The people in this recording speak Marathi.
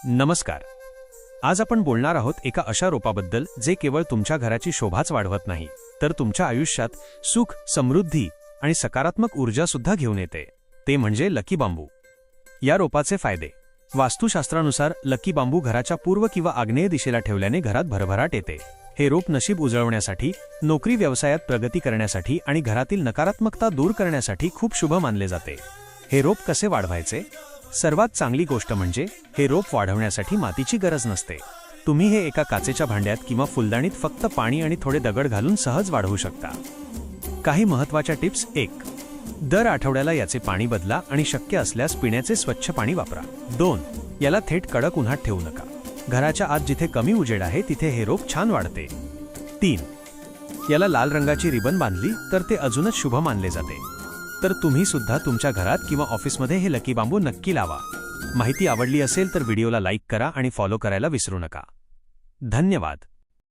नमस्कार. आज आपण बोलणार आहोत एका अशा रोपाबद्दल जे केवळ तुमच्या घराची शोभाच वाढवत नाही, तर तुमच्या आयुष्यात सुख, समृद्धी आणि सकारात्मक ऊर्जा सुद्धा घेऊन येते. ते म्हणजे लकी बांबू. या रोपाचे फायदे. वास्तुशास्त्रानुसार लकी बांबू घराच्या पूर्व किंवा आग्नेय दिशेला ठेवल्याने घरात भरभराट येते. हे रोप नशीब उजळवण्यासाठी, नोकरी व्यवसायात प्रगती करण्यासाठी आणि घरातील नकारात्मकता दूर करण्यासाठी खूप शुभ मानले जाते. हे रोप कसे वाढवायचे? सर्वात चांगली गोष्ट म्हणजे हे रोप वाढवण्यासाठी मातीची गरज नसते. तुम्ही हे एका काचेच्या भांड्यात किंवा फुलदाणीत फक्त पाणी आणि थोडे दगड घालून सहज वाढवू शकता. काही महत्त्वाच्या टिप्स. 1. दर आठवड्याला याचे पाणी बदला आणि शक्य असल्यास पिण्याचे स्वच्छ पाणी वापरा. 2. याला थेट कडक उन्हात ठेवू नका. घराच्या आत जिथे कमी उजेड आहे तिथे हे रोप छान वाढते. 3. याला लाल रंगाची रिबन बांधली तर ते अजूनच शुभ मानले जाते. तर तुम्ही सुद्धा तुमच्या घरात किंवा ऑफिसमध्ये हे लकी बांबू नक्की लावा. माहिती आवडली असेल तर व्हिडिओला लाईक करा आणि फॉलो करायला विसरू नका. धन्यवाद.